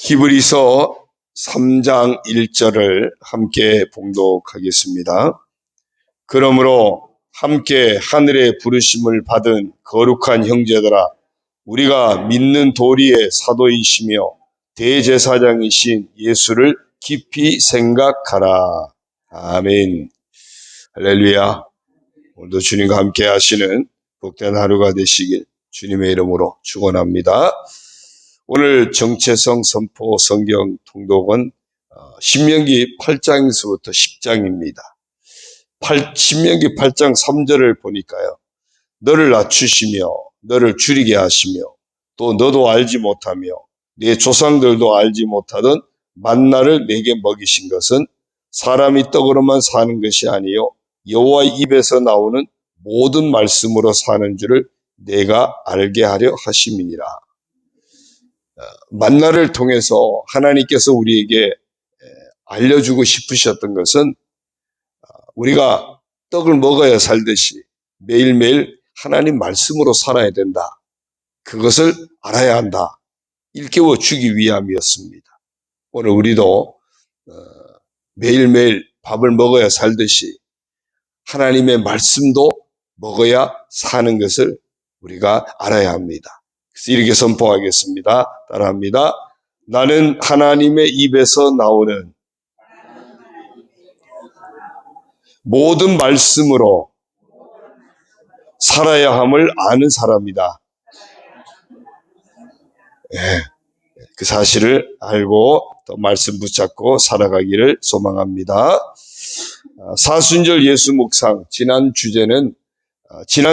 히브리서 3장 1절을 함께 봉독하겠습니다. 그러므로 함께 하늘의 부르심을 받은 거룩한 형제들아, 우리가 믿는 도리의 사도이시며 대제사장이신 예수를 깊이 생각하라. 아멘. 할렐루야. 오늘도 주님과 함께 하시는 복된 하루가 되시길 주님의 이름으로 축원합니다. 오늘 정체성 선포 성경 통독은 신명기 8장에서부터 10장입니다. 신명기 8장 3절을 보니까요. 너를 낮추시며 너를 줄이게 하시며 또 너도 알지 못하며 네 조상들도 알지 못하던 만나를 내게 먹이신 것은 사람이 떡으로만 사는 것이 아니요 여호와의 입에서 나오는 모든 말씀으로 사는 줄을 내가 알게 하려 하심이니라. 만나를 통해서 하나님께서 우리에게 알려주고 싶으셨던 것은 우리가 떡을 먹어야 살듯이 매일매일 하나님 말씀으로 살아야 된다. 그것을 알아야 한다. 일깨워 주기 위함이었습니다. 오늘 우리도 매일매일 밥을 먹어야 살듯이 하나님의 말씀도 먹어야 사는 것을 우리가 알아야 합니다. 그래서 이렇게 선포하겠습니다. 따라합니다. 나는 하나님의 입에서 나오는 모든 말씀으로 살아야 함을 아는 사람이다. 그 사실을 알고 또 말씀 붙잡고 살아가기를 소망합니다. 사순절 예수 묵상 지난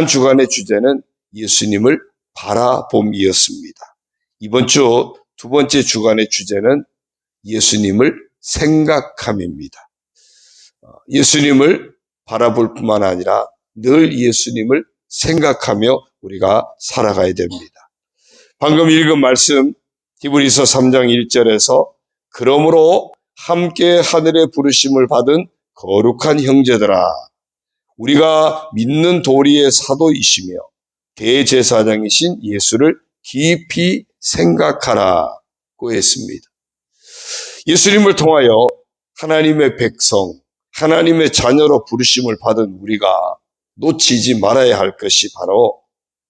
주간의 주제는 예수님을 바라봄이었습니다. 이번 주 두 번째 주간의 주제는 예수님을 생각함입니다. 예수님을 바라볼 뿐만 아니라 늘 예수님을 생각하며 우리가 살아가야 됩니다. 방금 읽은 말씀 히브리서 3장 1절에서 그러므로 함께 하늘의 부르심을 받은 거룩한 형제들아, 우리가 믿는 도리의 사도이시며 대제사장이신 예수를 깊이 생각하라고 했습니다. 예수님을 통하여 하나님의 백성, 하나님의 자녀로 부르심을 받은 우리가 놓치지 말아야 할 것이 바로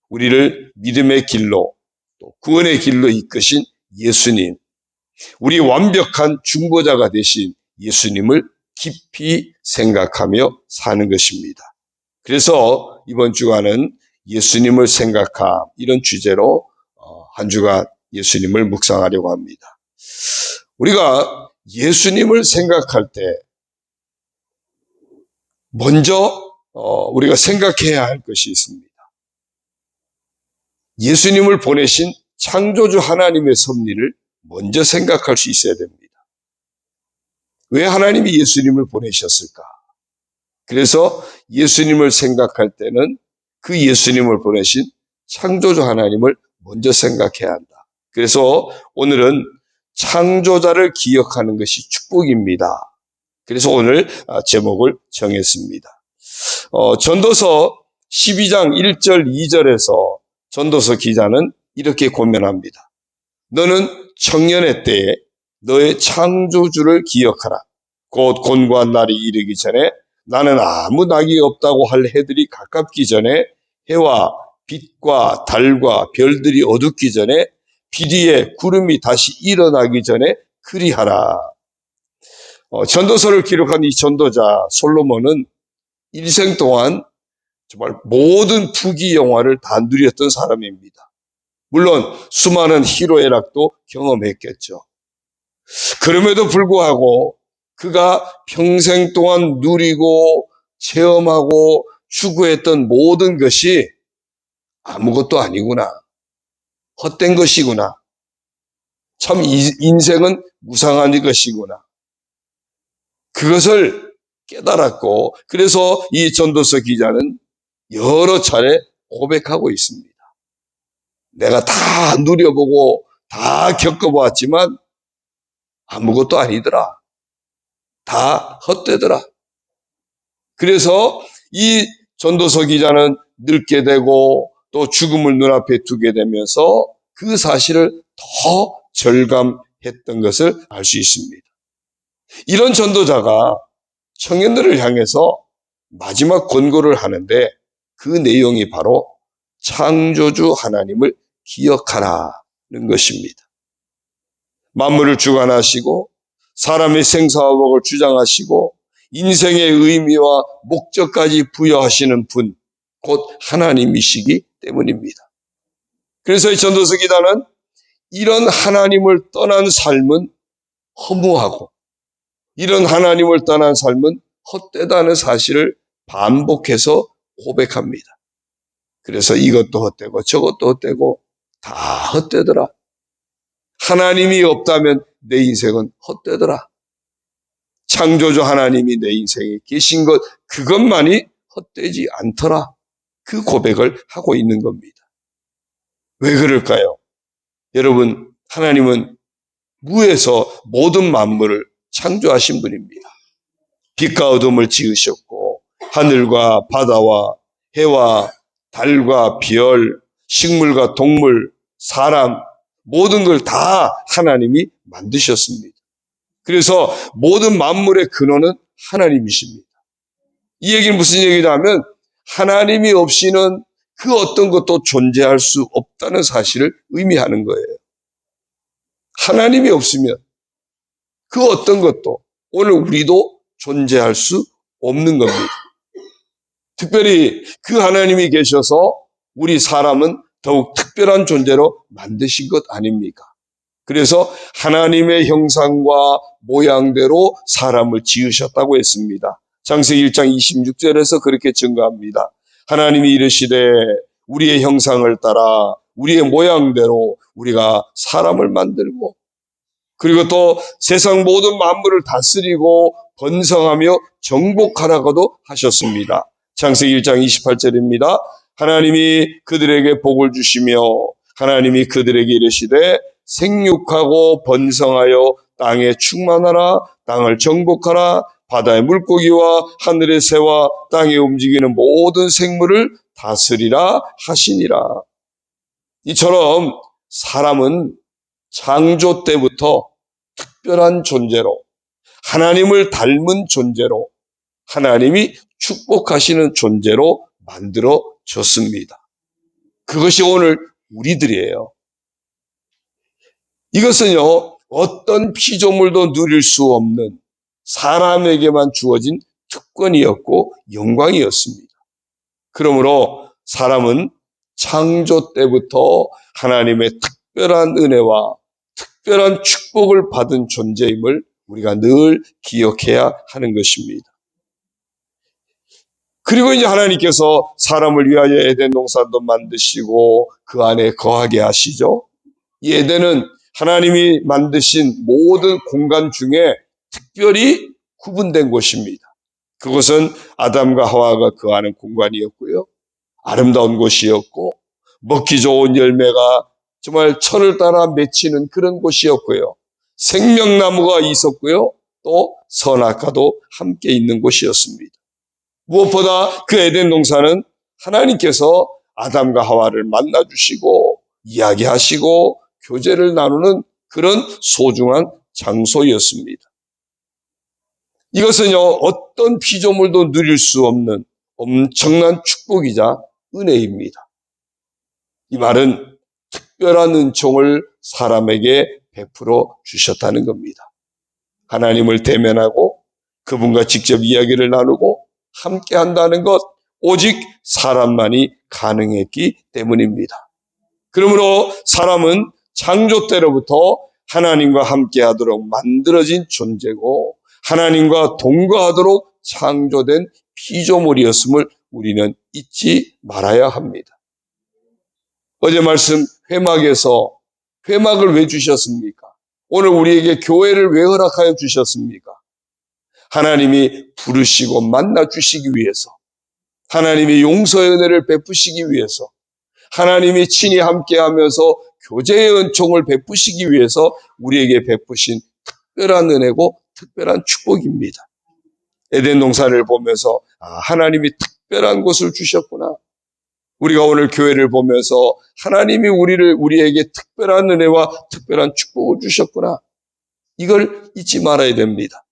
우리를 믿음의 길로 또 구원의 길로 이끄신 예수님, 우리 완벽한 중보자가 되신 예수님을 깊이 생각하며 사는 것입니다. 그래서 이번 주간은 예수님을 생각함, 이런 주제로 한 주간 예수님을 묵상하려고 합니다. 우리가 예수님을 생각할 때 먼저 우리가 생각해야 할 것이 있습니다. 예수님을 보내신 창조주 하나님의 섭리를 먼저 생각할 수 있어야 됩니다. 왜 하나님이 예수님을 보내셨을까? 그래서 예수님을 생각할 때는 그 예수님을 보내신 창조주 하나님을 먼저 생각해야 한다. 그래서 오늘은 창조자를 기억하는 것이 축복입니다. 그래서 오늘 제목을 정했습니다. 전도서 12장 1절 2절에서 전도서 기자는 이렇게 고면합니다. 너는 청년의 때에 너의 창조주를 기억하라. 곧 곤고한 날이 이르기 전에 나는 아무 낙이 없다고 할 해들이 가깝기 전에 해와 빛과 달과 별들이 어둡기 전에 빛 위에 구름이 다시 일어나기 전에 그리하라. 전도서를 기록한 이 전도자 솔로몬은 일생 동안 정말 모든 부귀 영화를 다 누렸던 사람입니다. 물론 수많은 희로애락도 경험했겠죠. 그럼에도 불구하고 그가 평생 동안 누리고 체험하고 추구했던 모든 것이 아무것도 아니구나. 헛된 것이구나. 참 인생은 무상한 것이구나. 그것을 깨달았고 그래서 이 전도서 기자는 여러 차례 고백하고 있습니다. 내가 다 누려보고 다 겪어보았지만 아무것도 아니더라. 다 헛되더라. 그래서 이 전도서 기자는 늙게 되고 또 죽음을 눈앞에 두게 되면서 그 사실을 더 절감해 했던 것을 알 수 있습니다. 이런 전도자가 청년들을 향해서 마지막 권고를 하는데 그 내용이 바로 창조주 하나님을 기억하라는 것입니다. 만물을 주관하시고 사람의 생사와 복을 주장하시고 인생의 의미와 목적까지 부여하시는 분, 곧 하나님이시기 때문입니다. 그래서 이 전도서 기단은 이런 하나님을 떠난 삶은 허무하고 이런 하나님을 떠난 삶은 헛되다는 사실을 반복해서 고백합니다. 그래서 이것도 헛되고 저것도 헛되고 다 헛되더라. 하나님이 없다면 내 인생은 헛되더라. 창조주 하나님이 내 인생에 계신 것, 그것만이 헛되지 않더라. 그 고백을 하고 있는 겁니다. 왜 그럴까요? 여러분, 하나님은 무에서 모든 만물을 창조하신 분입니다. 빛과 어둠을 지으셨고 하늘과 바다와 해와 달과 별, 식물과 동물, 사람, 모든 걸 다 하나님이 만드셨습니다. 그래서 모든 만물의 근원은 하나님이십니다. 이 얘기는 무슨 얘기냐 하면 하나님이 없이는 그 어떤 것도 존재할 수 없다는 사실을 의미하는 거예요. 하나님이 없으면 그 어떤 것도, 오늘 우리도 존재할 수 없는 겁니다. 특별히 그 하나님이 계셔서 우리 사람은 더욱 특별한 존재로 만드신 것 아닙니까? 그래서 하나님의 형상과 모양대로 사람을 지으셨다고 했습니다. 창세기 1장 26절에서 그렇게 증거합니다. 하나님이 이르시되 우리의 형상을 따라 우리의 모양대로 우리가 사람을 만들고, 그리고 또 세상 모든 만물을 다스리고 번성하며 정복하라고도 하셨습니다. 창세기 1장 28절입니다. 하나님이 그들에게 복을 주시며 하나님이 그들에게 이르시되 생육하고 번성하여 땅에 충만하라, 땅을 정복하라, 바다의 물고기와 하늘의 새와 땅에 움직이는 모든 생물을 다스리라 하시니라. 이처럼 사람은 창조 때부터 특별한 존재로, 하나님을 닮은 존재로, 하나님이 축복하시는 존재로 만들어졌습니다. 그것이 오늘 우리들이에요. 이것은요, 어떤 피조물도 누릴 수 없는 사람에게만 주어진 특권이었고 영광이었습니다. 그러므로 사람은 창조 때부터 하나님의 특별한 은혜와 특별한 축복을 받은 존재임을 우리가 늘 기억해야 하는 것입니다. 그리고 이제 하나님께서 사람을 위하여 에덴 동산도 만드시고 그 안에 거하게 하시죠. 이 에덴은 하나님이 만드신 모든 공간 중에 특별히 구분된 곳입니다. 그곳은 아담과 하와가 거하는 공간이었고요. 아름다운 곳이었고 먹기 좋은 열매가 정말 철을 따라 맺히는 그런 곳이었고요. 생명나무가 있었고요. 또 선악과도 함께 있는 곳이었습니다. 무엇보다 그 에덴 동산은 하나님께서 아담과 하와를 만나주시고 이야기하시고 교제를 나누는 그런 소중한 장소였습니다. 이것은요, 어떤 피조물도 누릴 수 없는 엄청난 축복이자 은혜입니다. 이 말은 특별한 은총을 사람에게 베풀어 주셨다는 겁니다. 하나님을 대면하고 그분과 직접 이야기를 나누고 함께 한다는 것, 오직 사람만이 가능했기 때문입니다. 그러므로 사람은 창조 때로부터 하나님과 함께 하도록 만들어진 존재고 하나님과 동거하도록 창조된 피조물이었음을 우리는 잊지 말아야 합니다. 어제 말씀 회막에서 회막을 왜 주셨습니까? 오늘 우리에게 교회를 왜 허락하여 주셨습니까? 하나님이 부르시고 만나 주시기 위해서, 하나님이 용서의 은혜를 베푸시기 위해서, 하나님이 친히 함께하면서 교제의 은총을 베푸시기 위해서 우리에게 베푸신 특별한 은혜고 특별한 축복입니다. 에덴 동산을 보면서 하나님이 특별한 곳을 주셨구나. 우리가 오늘 교회를 보면서 하나님이 우리에게 특별한 은혜와 특별한 축복을 주셨구나. 이걸 잊지 말아야 됩니다.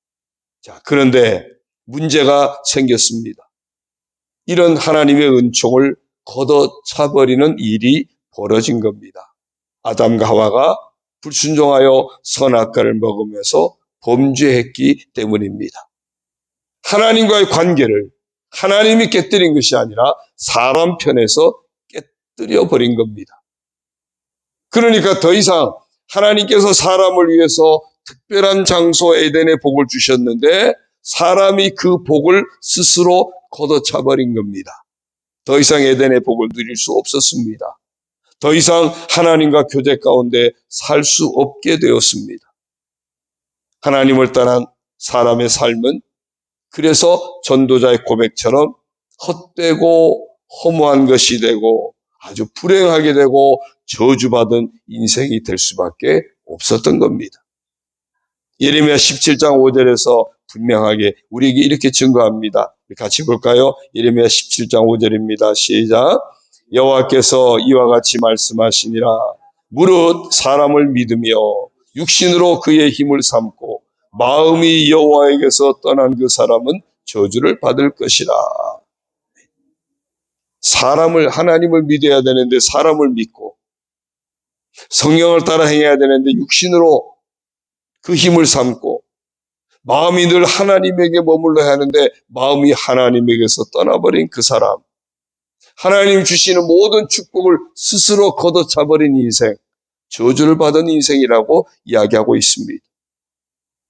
자, 그런데 문제가 생겼습니다. 이런 하나님의 은총을 걷어차버리는 일이 벌어진 겁니다. 아담과 하와가 불순종하여 선악과를 먹으면서 범죄했기 때문입니다. 하나님과의 관계를 하나님이 깨뜨린 것이 아니라 사람 편에서 깨뜨려 버린 겁니다. 그러니까 더 이상 하나님께서 사람을 위해서 특별한 장소 에덴의 복을 주셨는데 사람이 그 복을 스스로 걷어차버린 겁니다. 더 이상 에덴의 복을 누릴 수 없었습니다. 더 이상 하나님과 교제 가운데 살 수 없게 되었습니다. 하나님을 떠난 사람의 삶은 그래서 전도자의 고백처럼 헛되고 허무한 것이 되고 아주 불행하게 되고 저주받은 인생이 될 수밖에 없었던 겁니다. 예레미야 17장 5절에서 분명하게 우리에게 이렇게 증거합니다. 같이 볼까요? 예레미야 17장 5절입니다. 시작. 여호와께서 이와 같이 말씀하시니라. 무릇 사람을 믿으며 육신으로 그의 힘을 삼고 마음이 여호와에게서 떠난 그 사람은 저주를 받을 것이라. 하나님을 믿어야 되는데 사람을 믿고 성령을 따라 행해야 되는데 육신으로 그 힘을 삼고 마음이 늘 하나님에게 머물러야 하는데 마음이 하나님에게서 떠나버린 그 사람, 하나님 주시는 모든 축복을 스스로 걷어차버린 인생, 저주를 받은 인생이라고 이야기하고 있습니다.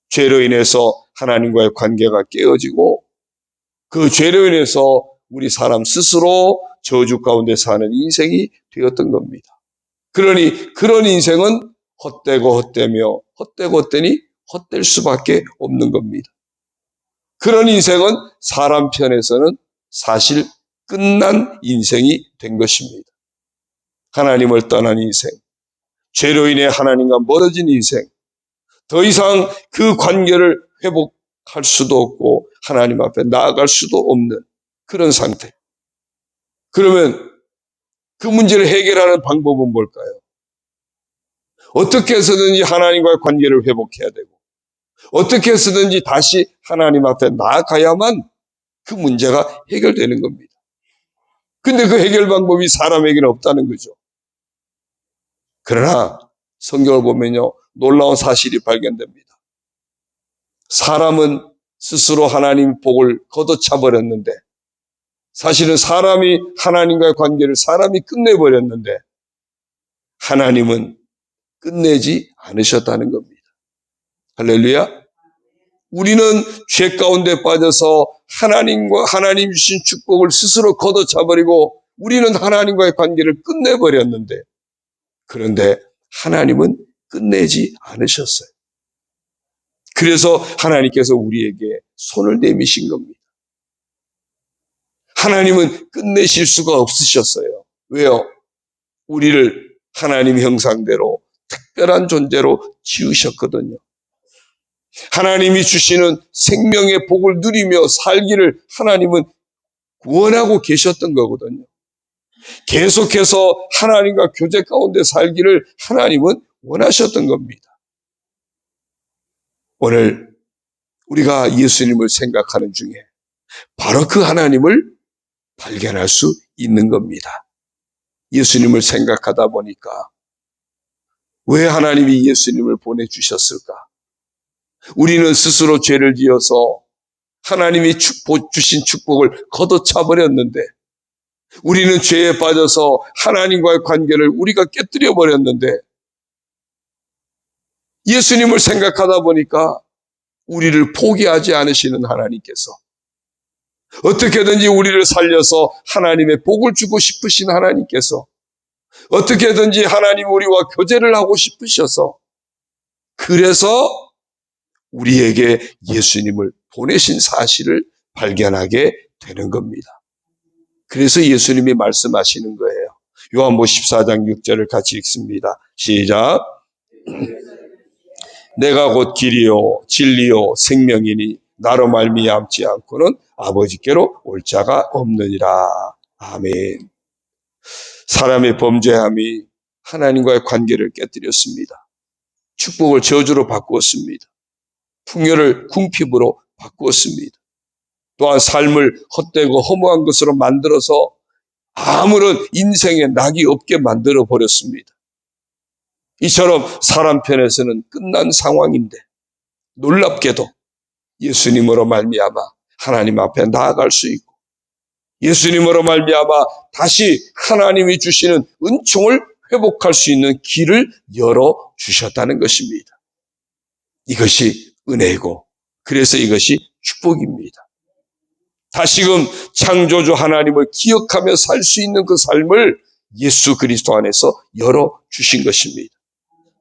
죄로 인해서 하나님과의 관계가 깨어지고 그 죄로 인해서 우리 사람 스스로 저주 가운데 사는 인생이 되었던 겁니다. 그러니 그런 인생은 헛되고 헛되며 헛되고 헛되니 헛될 수밖에 없는 겁니다. 그런 인생은 사람 편에서는 사실 끝난 인생이 된 것입니다. 하나님을 떠난 인생, 죄로 인해 하나님과 멀어진 인생, 더 이상 그 관계를 회복할 수도 없고 하나님 앞에 나아갈 수도 없는 그런 상태. 그러면 그 문제를 해결하는 방법은 뭘까요? 어떻게 해서든지 하나님과의 관계를 회복해야 되고 어떻게 해서든지 다시 하나님 앞에 나아가야만 그 문제가 해결되는 겁니다. 근데 그 해결 방법이 사람에게는 없다는 거죠. 그러나 성경을 보면요, 놀라운 사실이 발견됩니다. 사람은 스스로 하나님 복을 걷어차버렸는데 사실은 사람이 하나님과의 관계를 사람이 끝내버렸는데 하나님은 끝내지 않으셨다는 겁니다. 할렐루야. 우리는 죄 가운데 빠져서 하나님 주신 축복을 스스로 걷어차버리고 우리는 하나님과의 관계를 끝내버렸는데 그런데 하나님은 끝내지 않으셨어요. 그래서 하나님께서 우리에게 손을 내미신 겁니다. 하나님은 끝내실 수가 없으셨어요. 왜요? 우리를 하나님 형상대로 특별한 존재로 지으셨거든요. 하나님이 주시는 생명의 복을 누리며 살기를 하나님은 원하고 계셨던 거거든요. 계속해서 하나님과 교제 가운데 살기를 하나님은 원하셨던 겁니다. 오늘 우리가 예수님을 생각하는 중에 바로 그 하나님을 발견할 수 있는 겁니다. 예수님을 생각하다 보니까 왜 하나님이 예수님을 보내주셨을까? 우리는 스스로 죄를 지어서 하나님이 주신 축복을 걷어차버렸는데 우리는 죄에 빠져서 하나님과의 관계를 우리가 깨뜨려 버렸는데 예수님을 생각하다 보니까 우리를 포기하지 않으시는 하나님께서 어떻게든지 우리를 살려서 하나님의 복을 주고 싶으신 하나님께서 어떻게든지 하나님 우리와 교제를 하고 싶으셔서 그래서 우리에게 예수님을 보내신 사실을 발견하게 되는 겁니다. 그래서 예수님이 말씀하시는 거예요. 요한복음 14장 6절을 같이 읽습니다. 시작. 내가 곧 길이요 진리요 생명이니 나로 말미암지 않고는 아버지께로 올 자가 없느니라. 아멘. 사람의 범죄함이 하나님과의 관계를 깨뜨렸습니다. 축복을 저주로 바꾸었습니다. 풍요를 궁핍으로 바꾸었습니다. 또한 삶을 헛되고 허무한 것으로 만들어서 아무런 인생에 낙이 없게 만들어 버렸습니다. 이처럼 사람 편에서는 끝난 상황인데 놀랍게도 예수님으로 말미암아 하나님 앞에 나아갈 수 있고 예수님으로 말미암아 다시 하나님이 주시는 은총을 회복할 수 있는 길을 열어주셨다는 것입니다. 이것이 은혜이고 그래서 이것이 축복입니다. 다시금 창조주 하나님을 기억하며 살 수 있는 그 삶을 예수 그리스도 안에서 열어주신 것입니다.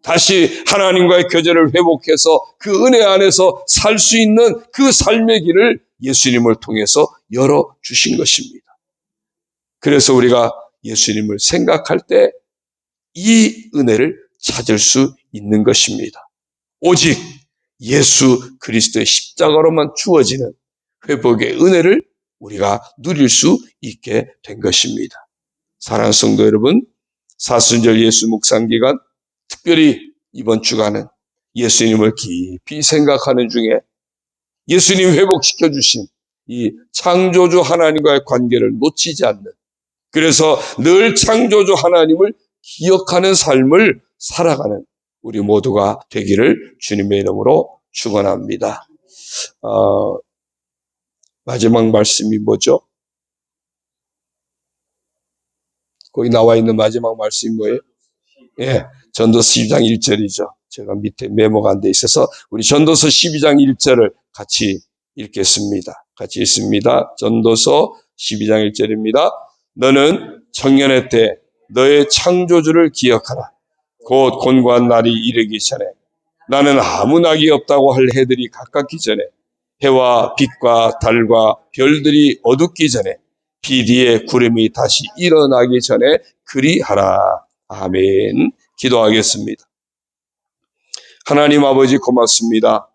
다시 하나님과의 교제를 회복해서 그 은혜 안에서 살 수 있는 그 삶의 길을 예수님을 통해서 열어주신 것입니다. 그래서 우리가 예수님을 생각할 때 이 은혜를 찾을 수 있는 것입니다. 오직 예수 그리스도의 십자가로만 주어지는 회복의 은혜를 우리가 누릴 수 있게 된 것입니다. 사랑하는 성도 여러분, 사순절 예수 묵상 기간, 특별히 이번 주간은 예수님을 깊이 생각하는 중에 예수님 회복시켜 주신 이 창조주 하나님과의 관계를 놓치지 않는, 그래서 늘 창조주 하나님을 기억하는 삶을 살아가는 우리 모두가 되기를 주님의 이름으로 축원합니다. 마지막 말씀이 뭐죠? 거기 나와 있는 마지막 말씀이 뭐예요? 예, 전도서 12장 1절이죠. 제가 밑에 메모가 안 돼 있어서 우리 전도서 12장 1절을 같이 읽겠습니다. 같이 읽습니다. 전도서 12장 1절입니다. 너는 청년의 때 너의 창조주를 기억하라. 곧 곤고한 날이 이르기 전에 나는 아무 낙이 없다고 할 해들이 가깝기 전에 해와 빛과 달과 별들이 어둡기 전에 비 뒤에 구름이 다시 일어나기 전에 그리하라. 아멘. 기도하겠습니다. 하나님 아버지 고맙습니다.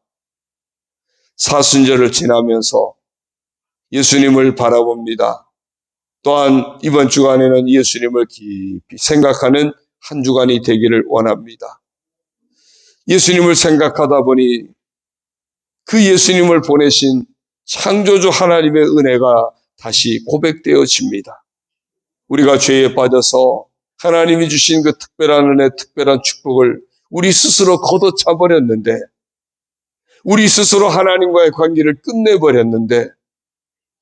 사순절을 지나면서 예수님을 바라봅니다. 또한 이번 주간에는 예수님을 깊이 생각하는 한 주간이 되기를 원합니다. 예수님을 생각하다 보니 그 예수님을 보내신 창조주 하나님의 은혜가 다시 고백되어집니다. 우리가 죄에 빠져서 하나님이 주신 그 특별한 은혜, 특별한 축복을 우리 스스로 걷어차버렸는데, 우리 스스로 하나님과의 관계를 끝내버렸는데,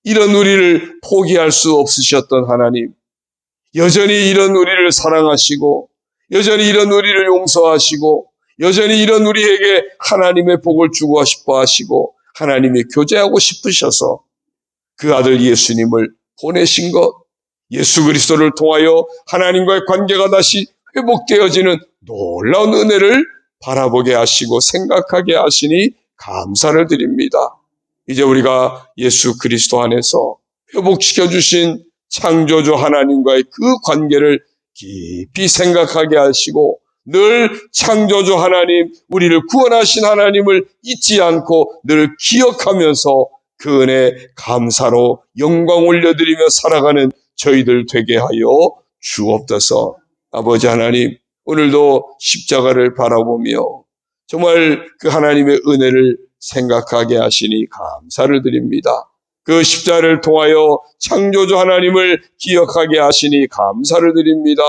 이런 우리를 포기할 수 없으셨던 하나님, 여전히 이런 우리를 사랑하시고, 여전히 이런 우리를 용서하시고, 여전히 이런 우리에게 하나님의 복을 주고 싶어 하시고, 하나님이 교제하고 싶으셔서 그 아들 예수님을 보내신 것, 예수 그리스도를 통하여 하나님과의 관계가 다시 회복되어지는 놀라운 은혜를 바라보게 하시고 생각하게 하시니 감사를 드립니다. 이제 우리가 예수 그리스도 안에서 회복시켜 주신 창조주 하나님과의 그 관계를 깊이 생각하게 하시고 늘 창조주 하나님, 우리를 구원하신 하나님을 잊지 않고 늘 기억하면서 그 은혜 감사로 영광 올려드리며 살아가는 저희들 되게 하여 주옵소서. 아버지 하나님, 오늘도 십자가를 바라보며 정말 그 하나님의 은혜를 생각하게 하시니 감사를 드립니다. 그 십자가를 통하여 창조주 하나님을 기억하게 하시니 감사를 드립니다.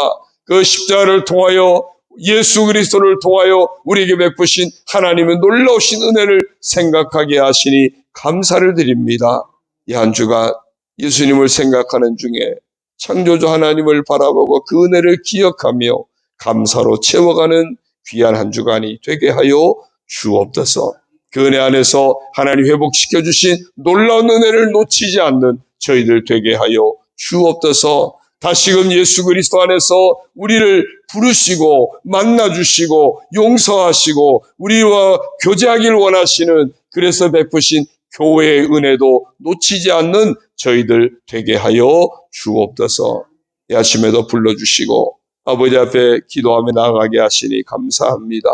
그 십자가를 통하여 예수 그리스도를 통하여 우리에게 베푸신 하나님의 놀라우신 은혜를 생각하게 하시니 감사를 드립니다. 이 한 주간 예수님을 생각하는 중에 창조주 하나님을 바라보고 그 은혜를 기억하며 감사로 채워가는 귀한 한 주간이 되게 하여 주옵소서. 그 은혜 안에서 하나님 회복시켜 주신 놀라운 은혜를 놓치지 않는 저희들 되게 하여 주옵소서. 다시금 예수 그리스도 안에서 우리를 부르시고 만나주시고 용서하시고 우리와 교제하길 원하시는, 그래서 베푸신 교회의 은혜도 놓치지 않는 저희들 되게 하여 주옵소서. 이 아침에도 불러주시고 아버지 앞에 기도하며 나아가게 하시니 감사합니다.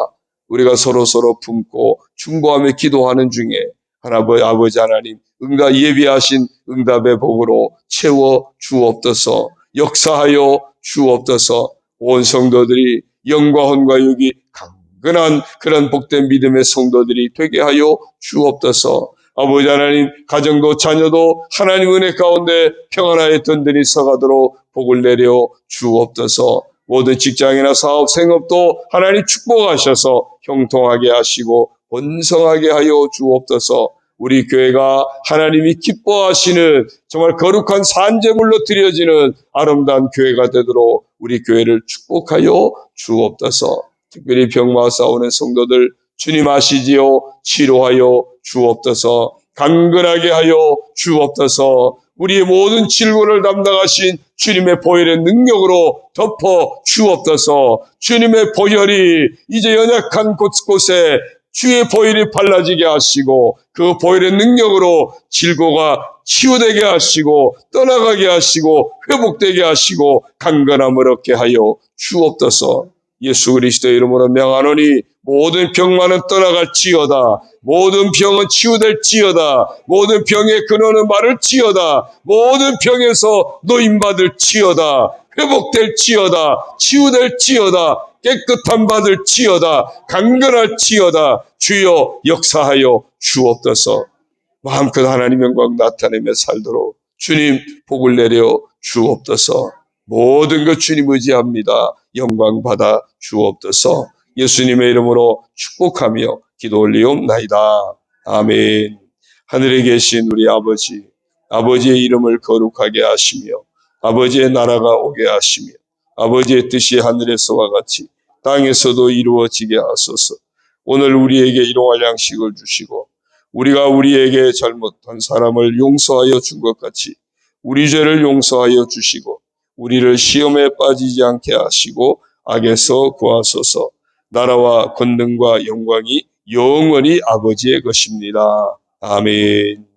우리가 서로 품고 중보하며 기도하는 중에 아버지 하나님 예비하신 응답의 복으로 채워 주옵소서. 역사하여 주옵소서. 온 성도들이 영과 혼과 육이 그런 복된 믿음의 성도들이 되게 하여 주옵소서. 아버지 하나님, 가정도 자녀도 하나님 은혜 가운데 평안하여 든든히 서가도록 복을 내려 주옵소서. 모든 직장이나 사업, 생업도 하나님 축복하셔서 형통하게 하시고 번성하게 하여 주옵소서. 우리 교회가 하나님이 기뻐하시는 정말 거룩한 산제물로 드려지는 아름다운 교회가 되도록 우리 교회를 축복하여 주옵소서. 특별히 병마 싸우는 성도들 주님 아시지요? 치료하여 주옵소서. 강건하게 하여 주옵소서. 우리의 모든 질고를 담당하신 주님의 보혈의 능력으로 덮어 주옵소서. 주님의 보혈이 이제 연약한 곳곳에 주의 보혈이 발라지게 하시고 그 보혈의 능력으로 질고가 치유되게 하시고 떠나가게 하시고 회복되게 하시고 강건함을 얻게 하여 주옵소서. 예수 그리스도의 이름으로 명하노니 모든 병만은 떠나갈지어다. 모든 병은 치유될지어다. 모든 병의 근원은 마를지어다. 모든 병에서 노임받을지어다. 회복될지어다. 치유될지어다. 깨끗함 받을지어다. 강건할지어다. 주여 역사하여 주옵소서. 마음껏 하나님의 영광 나타내며 살도록 주님 복을 내려 주옵소서. 모든 것 주님 의지합니다. 영광 받아 주옵소서. 예수님의 이름으로 축복하며 기도 올리옵나이다. 아멘. 하늘에 계신 우리 아버지, 아버지의 이름을 거룩하게 하시며 아버지의 나라가 오게 하시며 아버지의 뜻이 하늘에서와 같이 땅에서도 이루어지게 하소서. 오늘 우리에게 일용할 양식을 주시고 우리가 우리에게 잘못한 사람을 용서하여 준 것 같이 우리 죄를 용서하여 주시고 우리를 시험에 빠지지 않게 하시고 악에서 구하소서. 나라와 권능과 영광이 영원히 아버지의 것입니다. 아멘.